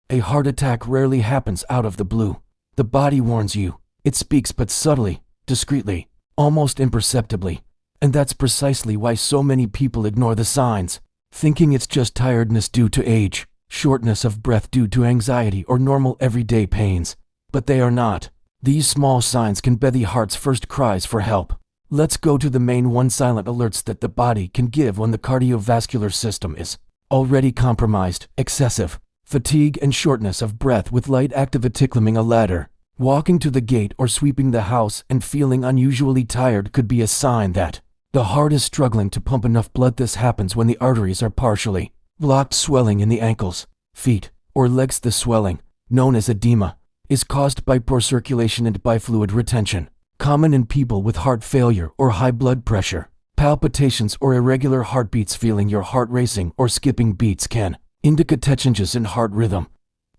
A heart attack rarely happens out of the blue. The body warns you. It speaks but subtly, discreetly, almost imperceptibly. And that's precisely why so many people ignore the signs, thinking it's just tiredness due to age, shortness of breath due to anxiety, or normal everyday pains. But they are not. These small signs can be the heart's first cries for help. Let's go to the main one: silent alerts that the body can give when the cardiovascular system is already compromised. Excessive fatigue and shortness of breath with light activity. Climbing a ladder, walking to the gate, or sweeping the house and feeling unusually tired could be a sign that the heart is struggling to pump enough blood. This happens when the arteries are partially blocked. Swelling in the ankles, feet, or legs. The swelling, known as edema, is caused by poor circulation and by fluid retention, common in people with heart failure or high blood pressure. Palpitations or irregular heartbeats. Feeling your heart racing or skipping beats can indicate changes in heart rhythm,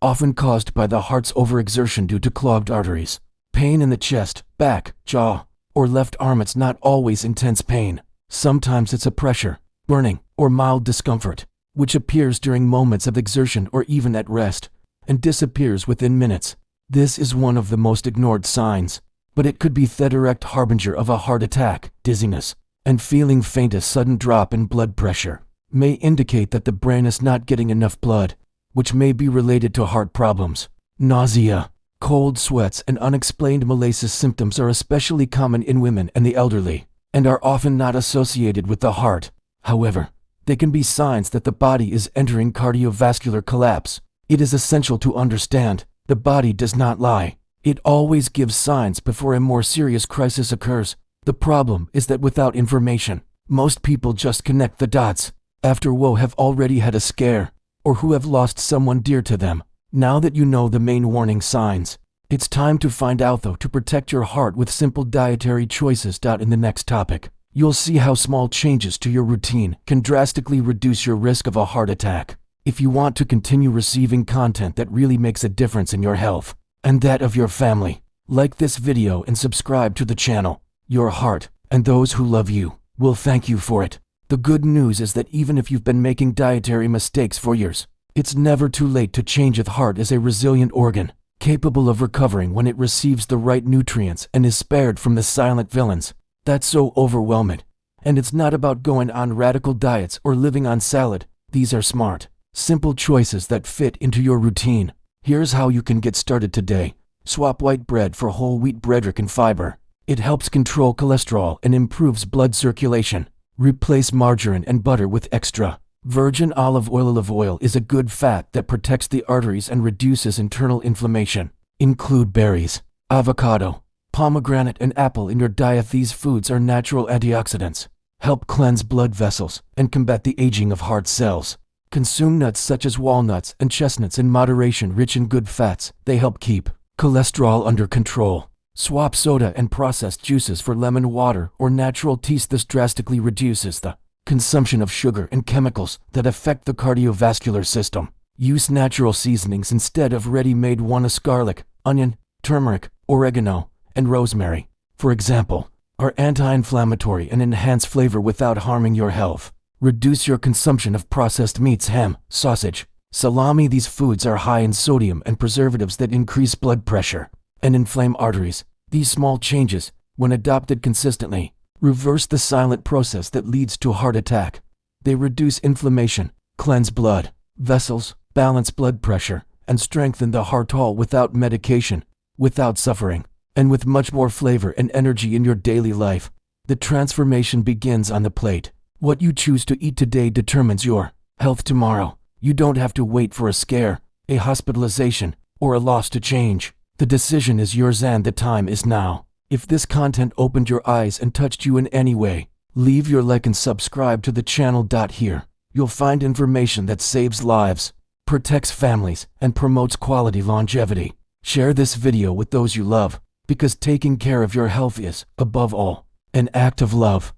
often caused by the heart's overexertion due to clogged arteries. Pain in the chest, back, jaw, or left arm. It's not always intense pain. Sometimes it's a pressure, burning, or mild discomfort, which appears during moments of exertion or even at rest, and disappears within minutes. This is one of the most ignored signs, but it could be the direct harbinger of a heart attack. Dizziness and feeling faint. A sudden drop in blood pressure may indicate that the brain is not getting enough blood, which may be related to heart problems. Nausea, cold sweats, and unexplained malaise symptoms are especially common in women and the elderly, and are often not associated with the heart. However, they can be signs that the body is entering cardiovascular collapse. It is essential to understand the body does not lie. It always gives signs before a more serious crisis occurs. The problem is that without information, most people just connect the dots after have already had a scare, or who have lost someone dear to them. Now that you know the main warning signs, it's time to find out how to protect your heart with simple dietary choices. In the next topic, you'll see how small changes to your routine can drastically reduce your risk of a heart attack. If you want to continue receiving content that really makes a difference in your health and that of your family, like this video and subscribe to the channel. Your heart, and those who love you, will thank you for it. The good news is that even if you've been making dietary mistakes for years, it's never too late to change. The heart is a resilient organ, capable of recovering when it receives the right nutrients and is spared from the silent villains that so overwhelm it. And it's not about going on radical diets or living on salad. These are smart, simple choices that fit into your routine. Here's how you can get started today. Swap white bread for whole wheat bread rich in fiber. It helps control cholesterol and improves blood circulation. Replace margarine and butter with extra virgin olive oil. Olive oil is a good fat that protects the arteries and reduces internal inflammation. Include berries, avocado, pomegranate, and apple in your diet. These foods are natural antioxidants, help cleanse blood vessels, and combat the aging of heart cells. Consume nuts such as walnuts and chestnuts in moderation. Rich in good fats, they help keep cholesterol under control. Swap soda and processed juices for lemon water or natural teas. This drastically reduces the consumption of sugar and chemicals that affect the cardiovascular system. Use natural seasonings instead of ready-made ones. Garlic, onion, turmeric, oregano, and rosemary, for example, are anti-inflammatory and enhance flavor without harming your health. Reduce your consumption of processed meats, ham, sausage, salami. These foods are high in sodium and preservatives that increase blood pressure and inflame arteries. These small changes, when adopted consistently, reverse the silent process that leads to a heart attack. They reduce inflammation, cleanse blood vessels, balance blood pressure, and strengthen the heart, all without medication, without suffering, and with much more flavor and energy in your daily life. The transformation begins on the plate. What you choose to eat today determines your health tomorrow. You don't have to wait for a scare, a hospitalization, or a loss to change. The decision is yours and the time is now. If this content opened your eyes and touched you in any way, leave your like and subscribe to the channel. Here, you'll find information that saves lives, protects families, and promotes quality longevity. Share this video with those you love, because taking care of your health is, above all, an act of love.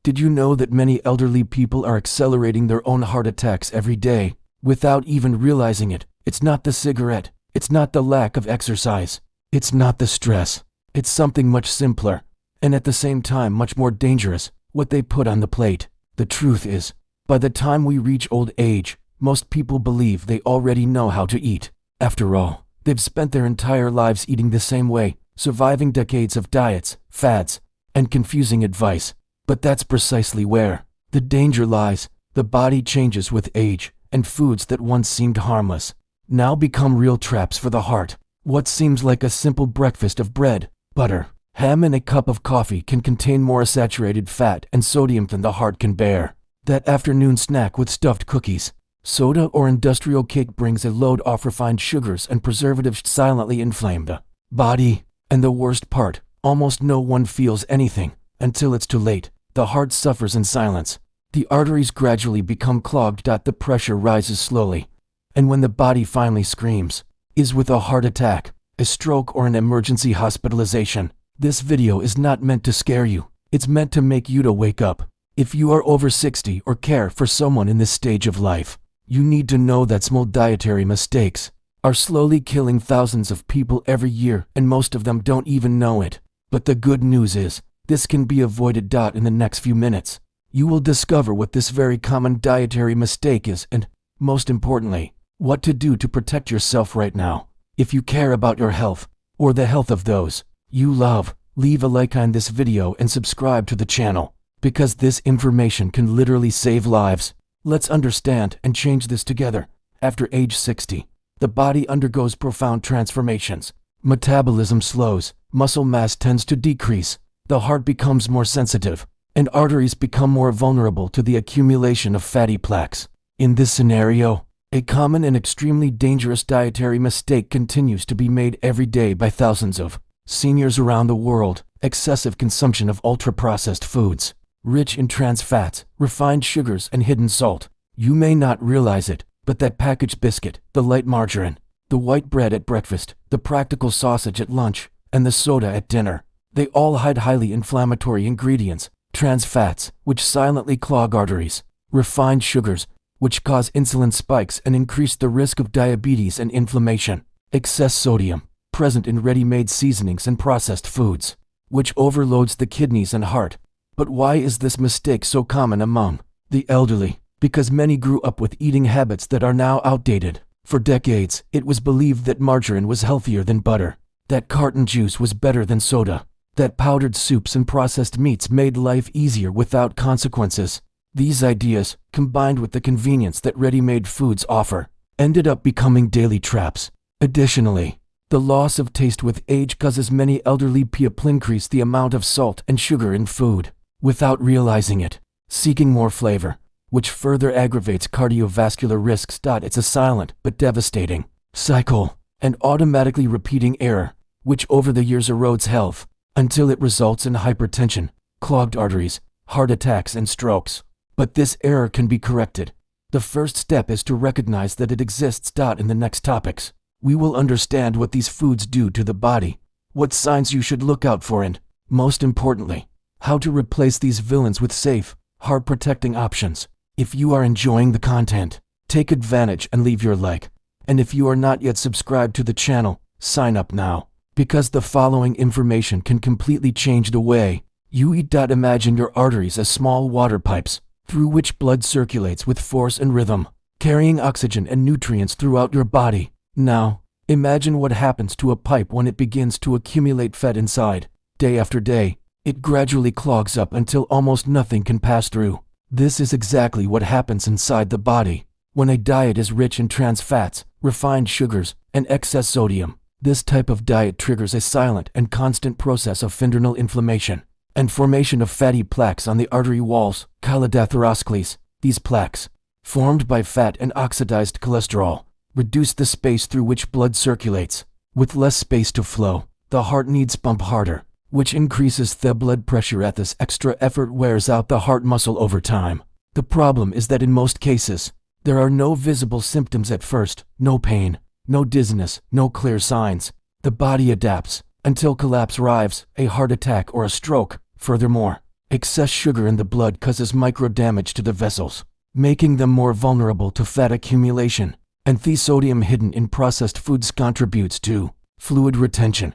Did you know that many elderly people are accelerating their own heart attacks every day, without even realizing it? It's not the cigarette. It's not the lack of exercise. It's not the stress. It's something much simpler, and at the same time much more dangerous: what they put on the plate. The truth is, by the time we reach old age, Most people believe they already know how to eat. After all, they've spent their entire lives eating the same way, surviving decades of diets, fads, and confusing advice. But that's precisely where the danger lies. The body changes with age, and foods that once seemed harmless now become real traps for the heart. What seems like a simple breakfast of bread, butter, ham, and a cup of coffee can contain more saturated fat and sodium than the heart can bear. That afternoon snack with stuffed cookies, soda, or industrial cake brings a load of refined sugars and preservatives silently inflame the body. And the worst part, almost no one feels anything until it's too late. The heart suffers in silence. The arteries gradually become clogged. The pressure rises slowly. And when the body finally screams, is with a heart attack, a stroke, or an emergency hospitalization. This video is not meant to scare you. It's meant to make you to wake up. If you are over 60 or care for someone in this stage of life, you need to know that small dietary mistakes are slowly killing thousands of people every year, and most of them don't even know it. But the good news is, this can be avoided. In the next few minutes, you will discover what this very common dietary mistake is and, most importantly, what to do to protect yourself right now. If you care about your health, or the health of those you love, leave a like on this video and subscribe to the channel, because this information can literally save lives. Let's understand and change this together. After age 60, the body undergoes profound transformations. Metabolism slows, muscle mass tends to decrease, the heart becomes more sensitive, and arteries become more vulnerable to the accumulation of fatty plaques. In this scenario, a common and extremely dangerous dietary mistake continues to be made every day by thousands of seniors around the world: excessive consumption of ultra-processed foods, rich in trans fats, refined sugars, and hidden salt. You may not realize it, but that packaged biscuit, the light margarine, the white bread at breakfast, the practical sausage at lunch, and the soda at dinner, they all hide highly inflammatory ingredients: trans fats, which silently clog arteries; refined sugars, which cause insulin spikes and increase the risk of diabetes and inflammation; excess sodium, present in ready-made seasonings and processed foods, which overloads the kidneys and heart. But why is this mistake so common among the elderly? Because many grew up with eating habits that are now outdated. For decades, it was believed that margarine was healthier than butter, that carton juice was better than soda, that powdered soups and processed meats made life easier without consequences. These ideas, combined with the convenience that ready-made foods offer, ended up becoming daily traps. Additionally, the loss of taste with age causes many elderly people increase the amount of salt and sugar in food, without realizing it, seeking more flavor, which further aggravates cardiovascular risks. It's a silent but devastating cycle, an automatically repeating error, which over the years erodes health, until it results in hypertension, clogged arteries, heart attacks, and strokes. But this error can be corrected. The first step is to recognize that it exists. In the next topics, we will understand what these foods do to the body, what signs you should look out for, and, most importantly, how to replace these villains with safe, heart-protecting options. If you are enjoying the content, take advantage and leave your like. And if you are not yet subscribed to the channel, sign up now, because the following information can completely change the way you eat. Imagine your arteries as small water pipes, through which blood circulates with force and rhythm, carrying oxygen and nutrients throughout your body. Now, imagine what happens to a pipe when it begins to accumulate fat inside. Day after day, it gradually clogs up until almost nothing can pass through. This is exactly what happens inside the body when a diet is rich in trans fats, refined sugars, and excess sodium. This type of diet triggers a silent and constant process of internal inflammation and formation of fatty plaques on the artery walls, called atherosclerosis. These plaques, formed by fat and oxidized cholesterol, reduce the space through which blood circulates. With less space to flow, the heart needs pump harder, which increases the blood pressure. This extra effort wears out the heart muscle over time. The problem is that in most cases, there are no visible symptoms at first: no pain, no dizziness, no clear signs. The body adapts until collapse arrives, a heart attack or a stroke. Furthermore, excess sugar in the blood causes micro damage to the vessels, making them more vulnerable to fat accumulation. And the sodium hidden in processed foods contributes to fluid retention,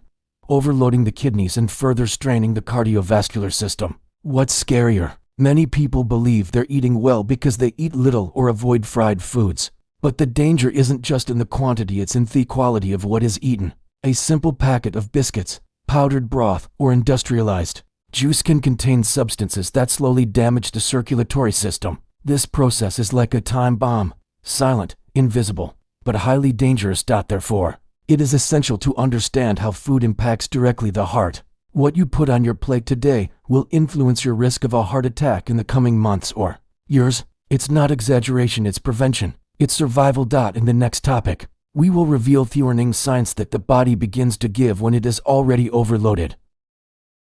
overloading the kidneys and further straining the cardiovascular system. What's scarier? Many people believe they're eating well because they eat little or avoid fried foods. But the danger isn't just in the quantity, it's in the quality of what is eaten. A simple packet of biscuits, powdered broth, or industrialized juice can contain substances that slowly damage the circulatory system. This process is like a time bomb, silent, invisible, but highly dangerous. Therefore, it is essential to understand how food impacts directly the heart. What you put on your plate today will influence your risk of a heart attack in the coming months or years. It's not exaggeration, it's prevention. It's survival. In the next topic, we will reveal the warning signs that the body begins to give when it is already overloaded.